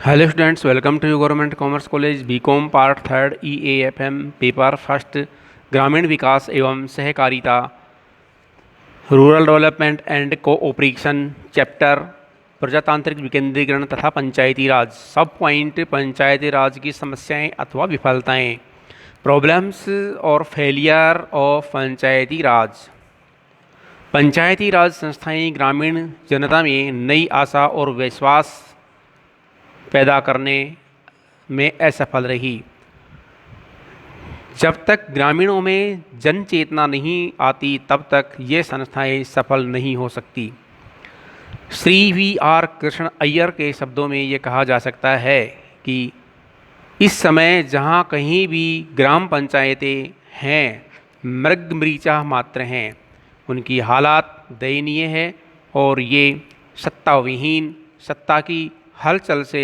Hello students, welcome to government commerce college BCom part third EAFM paper first ग्रामीण विकास एवं सहकारिता rural development and cooperation chapter प्रजातांत्रिक विकेंद्रीकरण तथा पंचायती राज सब पॉइंट पंचायती राज की समस्याएं अथवा विफलताएं प्रॉब्लम्स और फेलियर ऑफ पंचायती राज संस्थाएं ग्रामीण जनता में नई आशा और विश्वास पैदा करने में असफल रही। जब तक ग्रामीणों में जन चेतना नहीं आती तब तक ये संस्थाएं सफल नहीं हो सकती। श्री VR कृष्ण अय्यर के शब्दों में ये कहा जा सकता है कि इस समय जहाँ कहीं भी ग्राम पंचायतें हैं, मृग मात्र हैं। उनकी हालात दयनीय है और ये सत्ताविहीन, सत्ता की हलचल से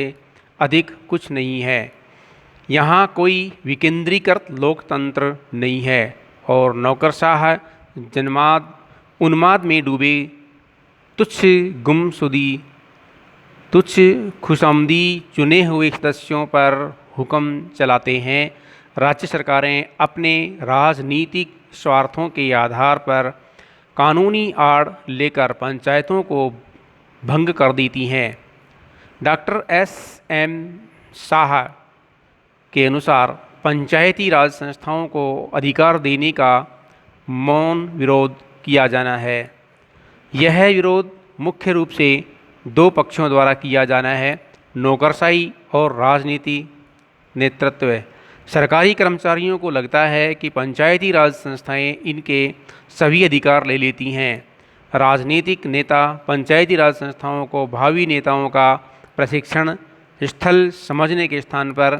अधिक कुछ नहीं है। यहाँ कोई विकेंद्रीकृत लोकतंत्र नहीं है और नौकरशाह उन्माद में डूबे तुच्छ गुमशुदी, तुच्छ खुशामदी चुने हुए सदस्यों पर हुक्म चलाते हैं। राज्य सरकारें अपने राजनीतिक स्वार्थों के आधार पर कानूनी आड़ लेकर पंचायतों को भंग कर देती हैं। डॉक्टर SM शाह के अनुसार पंचायती राज संस्थाओं को अधिकार देने का मौन विरोध किया जाना है। यह विरोध मुख्य रूप से दो पक्षों द्वारा किया जाना है, नौकरशाही और राजनीति नेतृत्व। सरकारी कर्मचारियों को लगता है कि पंचायती राज संस्थाएं इनके सभी अधिकार ले लेती हैं। राजनीतिक नेता पंचायती राज संस्थाओं को भावी नेताओं का प्रशिक्षण स्थल समझने के स्थान पर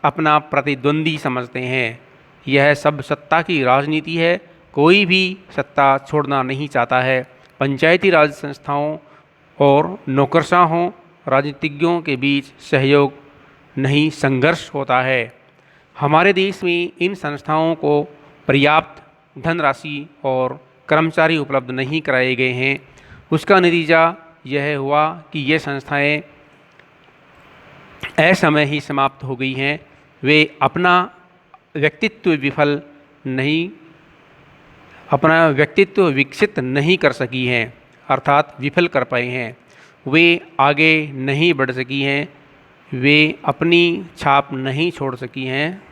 अपना प्रतिद्वंदी समझते हैं। यह सब सत्ता की राजनीति है। कोई भी सत्ता छोड़ना नहीं चाहता है। पंचायती राज संस्थाओं और नौकरशाहों राजनीतिज्ञों के बीच सहयोग नहीं, संघर्ष होता है। हमारे देश में इन संस्थाओं को पर्याप्त धनराशि और कर्मचारी उपलब्ध नहीं कराए गए हैं। उसका नतीजा यह हुआ कि ये संस्थाएं असमय ही समाप्त हो गई हैं। वे अपना व्यक्तित्व विकसित नहीं कर सकी हैं, अर्थात विफल कर पाए हैं। वे आगे नहीं बढ़ सकी हैं, वे अपनी छाप नहीं छोड़ सकी हैं।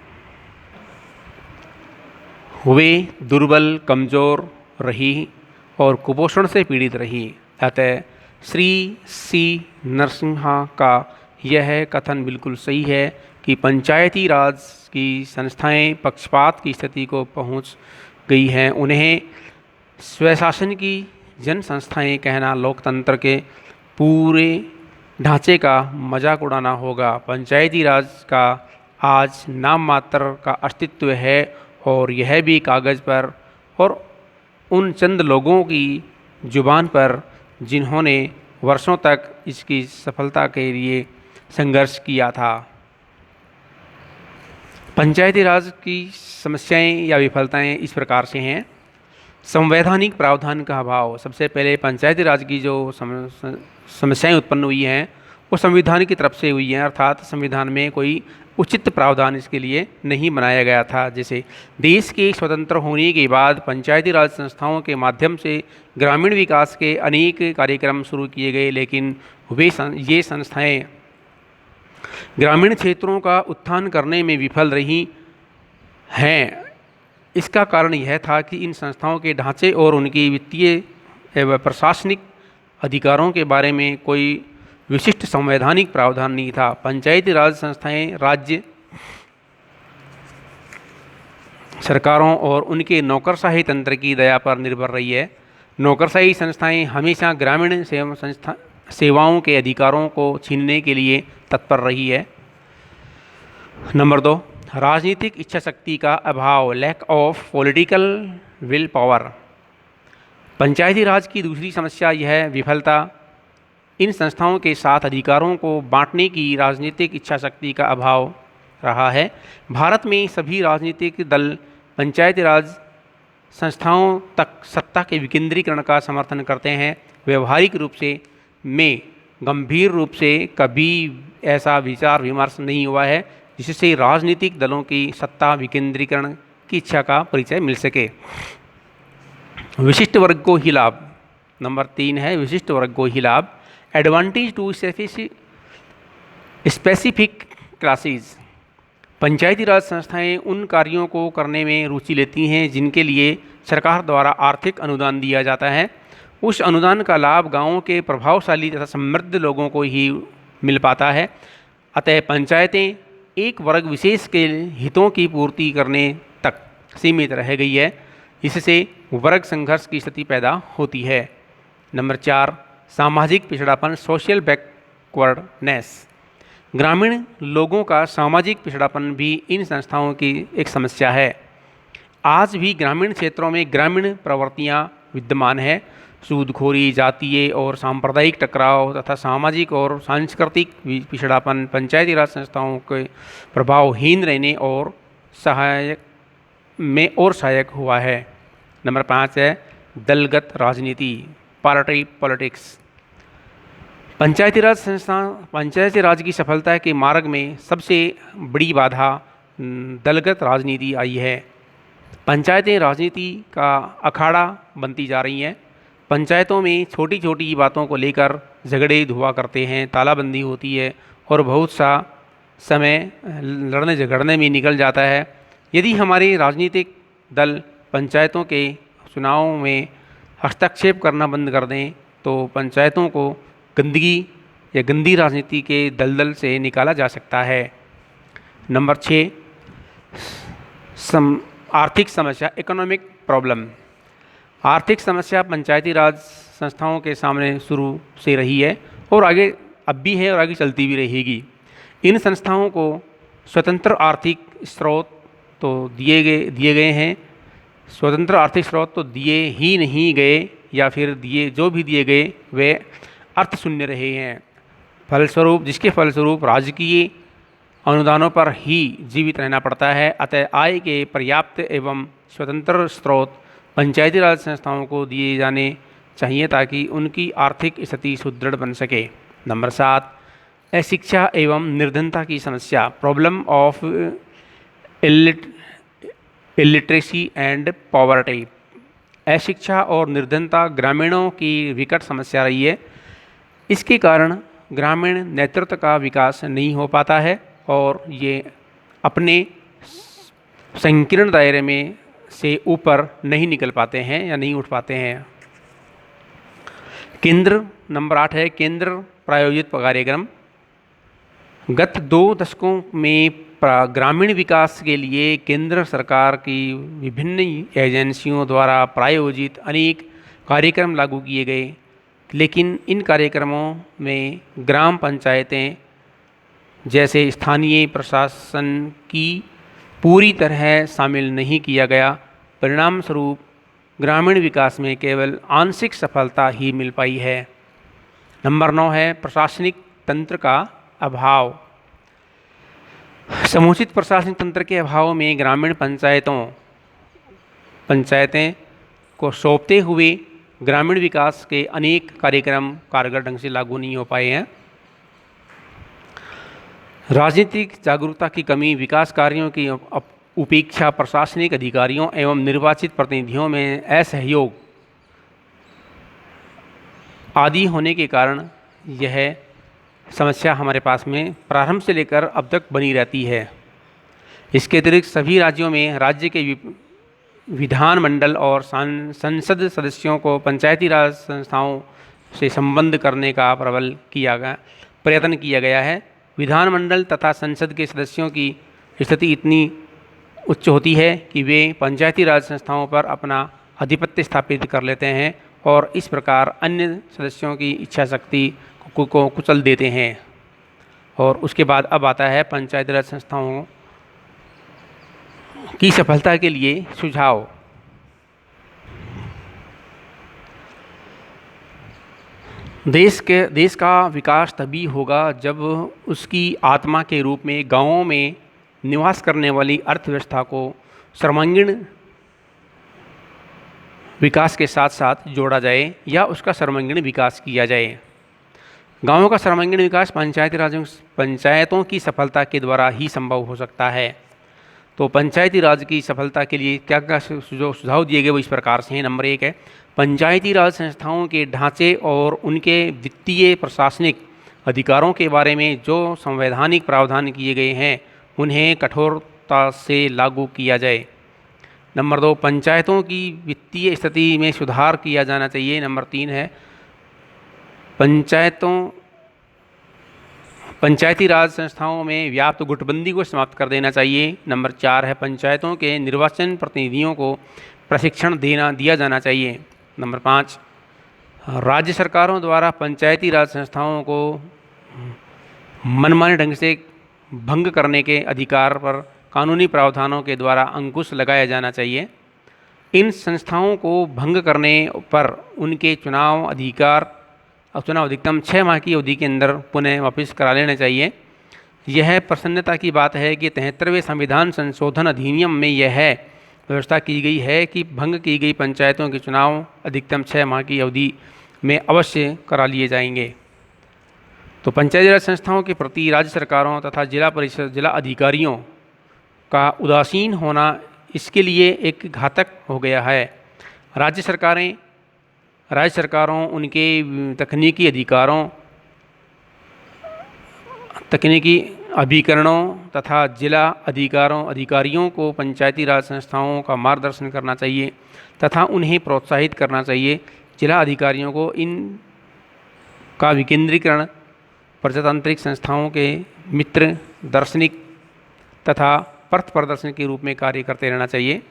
वे दुर्बल, कमज़ोर रही और कुपोषण से पीड़ित रही। अतः श्री C नरसिम्हा का यह कथन बिल्कुल सही है कि पंचायती राज की संस्थाएं पक्षपात की स्थिति को पहुंच गई हैं। उन्हें स्वशासन की जन संस्थाएं कहना लोकतंत्र के पूरे ढांचे का मजाक उड़ाना होगा। पंचायती राज का आज नाम मात्र का अस्तित्व है और यह भी कागज़ पर और उन चंद लोगों की जुबान पर जिन्होंने वर्षों तक इसकी सफलता के लिए संघर्ष किया था। पंचायती राज की समस्याएं या विफलताएं इस प्रकार से हैं। संवैधानिक प्रावधान का अभाव। सबसे पहले पंचायती राज की जो समस्याएं उत्पन्न हुई हैं वो संविधान की तरफ से हुई हैं, अर्थात संविधान में कोई उचित प्रावधान इसके लिए नहीं बनाया गया था। जैसे देश के स्वतंत्र होने के बाद पंचायती राज संस्थाओं के माध्यम से ग्रामीण विकास के अनेक कार्यक्रम शुरू किए गए, लेकिन ये संस्थाएं ग्रामीण क्षेत्रों का उत्थान करने में विफल रही हैं। इसका कारण यह था कि इन संस्थाओं के ढांचे और उनकी वित्तीय एवं प्रशासनिक अधिकारों के बारे में कोई विशिष्ट संवैधानिक प्रावधान नहीं था। पंचायती राज संस्थाएं राज्य सरकारों और उनके नौकरशाही तंत्र की दया पर निर्भर रही है। नौकरशाही संस्थाएं हमेशा ग्रामीण सेवाओं के अधिकारों को छीनने के लिए तत्पर रही है। नंबर 2, राजनीतिक इच्छा शक्ति का अभाव, lack of political will power. Panchayati Raj की दूसरी समस्या यह विफलता इन संस्थाओं के साथ अधिकारों को बांटने की राजनीतिक इच्छा शक्ति का अभाव रहा है। भारत में सभी राजनीतिक दल पंचायती राज संस्थाओं तक सत्ता के विकेंद्रीकरण का समर्थन करते हैं। व्यवहारिक रूप से में गंभीर रूप से कभी ऐसा विचार विमर्श नहीं हुआ है जिससे राजनीतिक दलों की सत्ता विकेंद्रीकरण की इच्छा का परिचय मिल सके। विशिष्ट वर्ग को ही लाभ। नंबर 3 है विशिष्ट वर्ग को ही लाभ। Advantage to specific classes. Panchayati Raj संस्थाएं उन कार्यों को करने में रुचि लेती हैं जिनके लिए सरकार द्वारा आर्थिक अनुदान दिया जाता है। उस अनुदान का लाभ गांवों के प्रभावशाली तथा समृद्ध लोगों को ही मिल पाता है। अतः पंचायतें एक वर्ग विशेष के हितों की पूर्ति करने तक सीमित रह गई है, इससे वर्ग संघर्ष की स्थिति पैदा होती है। नंबर 4 सामाजिक पिछड़ापन, सोशल बैकवर्डनेस। ग्रामीण लोगों का सामाजिक पिछड़ापन भी इन संस्थाओं की एक समस्या है। आज भी ग्रामीण क्षेत्रों में ग्रामीण प्रवृत्तियाँ विद्यमान है। सूदखोरी, जातीय और सांप्रदायिक टकराव तथा सामाजिक और सांस्कृतिक पिछड़ापन पंचायती राज संस्थाओं के प्रभावहीन रहने और सहायक हुआ है। नंबर 5 है दलगत राजनीति, पार्टी पॉलिटिक्स। पंचायती राज की सफलता के मार्ग में सबसे बड़ी बाधा दलगत राजनीति आई है। पंचायतें राजनीति का अखाड़ा बनती जा रही हैं। पंचायतों में छोटी छोटी बातों को लेकर झगड़े हुआ करते हैं, तालाबंदी होती है और बहुत सा समय लड़ने झगड़ने में निकल जाता है। यदि हमारे राजनीतिक दल पंचायतों के चुनाव में हस्तक्षेप करना बंद कर दें तो पंचायतों को गंदगी या गंदी राजनीति के दलदल से निकाला जा सकता है। नंबर 6 आर्थिक समस्या, इकोनॉमिक प्रॉब्लम। आर्थिक समस्या पंचायती राज संस्थाओं के सामने शुरू से रही है और आगे अब भी है और आगे चलती भी रहेगी। इन संस्थाओं को स्वतंत्र आर्थिक स्रोत तो दिए गए हैं, स्वतंत्र आर्थिक स्रोत तो दिए ही नहीं गए या फिर जो भी दिए गए वे अर्थ शून्य रहे हैं। जिसके फलस्वरूप राजकीय अनुदानों पर ही जीवित रहना पड़ता है। अतः आय के पर्याप्त एवं स्वतंत्र स्रोत पंचायती राज संस्थाओं को दिए जाने चाहिए ताकि उनकी आर्थिक स्थिति सुदृढ़ बन सके। नंबर 7 अशिक्षा एवं निर्धनता की समस्या, problem of illiteracy and poverty. अशिक्षा और निर्धनता ग्रामीणों की विकट समस्या रही है। इसके कारण ग्रामीण नेतृत्व का विकास नहीं हो पाता है और ये अपने संकीर्ण दायरे में से ऊपर नहीं निकल पाते हैं या नहीं उठ पाते हैं। केंद्र नंबर 8 है केंद्र प्रायोजित कार्यक्रम। गत 2 दशकों में ग्रामीण विकास के लिए केंद्र सरकार की विभिन्न एजेंसियों द्वारा प्रायोजित अनेक कार्यक्रम लागू किए गए, लेकिन इन कार्यक्रमों में ग्राम पंचायतें जैसे स्थानीय प्रशासन की पूरी तरह शामिल नहीं किया गया। परिणाम स्वरूप ग्रामीण विकास में केवल आंशिक सफलता ही मिल पाई है। नंबर 9 है प्रशासनिक तंत्र का अभाव। समुचित प्रशासनिक तंत्र के अभाव में ग्रामीण पंचायतें को सौंपते हुए ग्रामीण विकास के अनेक कार्यक्रम कारगर ढंग से लागू नहीं हो पाए हैं। राजनीतिक जागरूकता की कमी, विकास कार्यों की उपेक्षा, प्रशासनिक अधिकारियों एवं निर्वाचित प्रतिनिधियों में असहयोग आदि होने के कारण यह समस्या हमारे पास में प्रारंभ से लेकर अब तक बनी रहती है। इसके अतिरिक्त सभी राज्यों में राज्य के विधानमंडल और संसद सदस्यों को पंचायती राज संस्थाओं से संबंध करने का प्रयत्न किया गया है। विधानमंडल तथा संसद के सदस्यों की स्थिति इतनी उच्च होती है कि वे पंचायती राज संस्थाओं पर अपना आधिपत्य स्थापित कर लेते हैं और इस प्रकार अन्य सदस्यों की इच्छा शक्ति को कुचल देते हैं। और उसके बाद अब आता है पंचायती राज संस्थाओं की सफलता के लिए सुझाव। देश का विकास तभी होगा जब उसकी आत्मा के रूप में गांवों में निवास करने वाली अर्थव्यवस्था को सर्वांगीण विकास के साथ साथ जोड़ा जाए या उसका सर्वांगीण विकास किया जाए। गाँवों का सर्वांगीण विकास पंचायतों की सफलता के द्वारा ही संभव हो सकता है। तो पंचायती राज की सफलता के लिए क्या क्या सुझाव दिए गए वो इस प्रकार से हैं। नंबर 1 है, पंचायती राज संस्थाओं के ढांचे और उनके वित्तीय प्रशासनिक अधिकारों के बारे में जो संवैधानिक प्रावधान किए गए हैं उन्हें कठोरता से लागू किया जाए। नंबर 2, पंचायतों की वित्तीय स्थिति में सुधार किया जाना चाहिए। नंबर 3 है, पंचायती राज संस्थाओं में व्याप्त गुटबंदी को समाप्त कर देना चाहिए। नंबर 4 है, पंचायतों के निर्वाचन प्रतिनिधियों को प्रशिक्षण दिया जाना चाहिए। नंबर 5, राज्य सरकारों द्वारा पंचायती राज संस्थाओं को मनमाने ढंग से भंग करने के अधिकार पर कानूनी प्रावधानों के द्वारा अंकुश लगाया जाना चाहिए। इन संस्थाओं को भंग करने पर उनके चुनाव अधिकतम 6 माह की अवधि के अंदर पुनः वापस करा लेना चाहिए। यह प्रसन्नता की बात है कि 73वें संविधान संशोधन अधिनियम में यह व्यवस्था की गई है कि भंग की गई पंचायतों के चुनाव अधिकतम 6 माह की अवधि में अवश्य करा लिए जाएंगे। तो पंचायती राज संस्थाओं के प्रति राज्य सरकारों तथा जिला अधिकारियों का उदासीन होना इसके लिए एक घातक हो गया है। राज्य सरकारों उनके तकनीकी अभिकरणों तथा जिला अधिकारियों को पंचायती राज संस्थाओं का मार्गदर्शन करना चाहिए तथा उन्हें प्रोत्साहित करना चाहिए। जिला अधिकारियों को इन का विकेंद्रीकरण प्रजातांत्रिक संस्थाओं के मित्र, दार्शनिक तथा पथ प्रदर्शन के रूप में कार्य करते रहना चाहिए।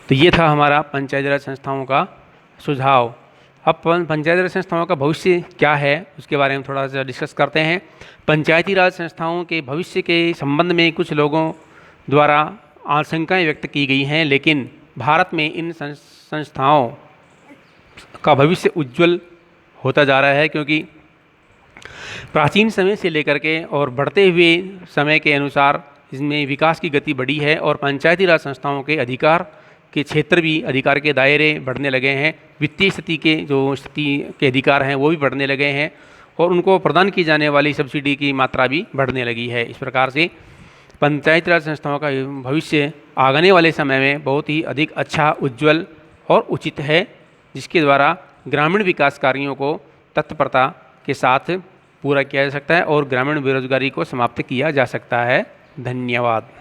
तो ये था हमारा पंचायती राज संस्थाओं का सुझाव। अब पंचायती राज संस्थाओं का भविष्य क्या है उसके बारे में थोड़ा सा डिस्कस करते हैं। पंचायती राज संस्थाओं के भविष्य के संबंध में कुछ लोगों द्वारा आशंकाएं व्यक्त की गई हैं, लेकिन भारत में इन संस्थाओं का भविष्य उज्जवल होता जा रहा है, क्योंकि प्राचीन समय से लेकर के और बढ़ते हुए समय के अनुसार इसमें विकास की गति बढ़ी है और पंचायती राज संस्थाओं के अधिकार के क्षेत्र भी, अधिकार के दायरे बढ़ने लगे हैं। वित्तीय स्थिति के अधिकार हैं वो भी बढ़ने लगे हैं और उनको प्रदान की जाने वाली सब्सिडी की मात्रा भी बढ़ने लगी है। इस प्रकार से पंचायती राज संस्थाओं का भविष्य आने वाले समय में बहुत ही अधिक अच्छा, उज्जवल और उचित है, जिसके द्वारा ग्रामीण विकास कार्यों को तत्परता के साथ पूरा किया जा सकता है और ग्रामीण बेरोजगारी को समाप्त किया जा सकता है। धन्यवाद।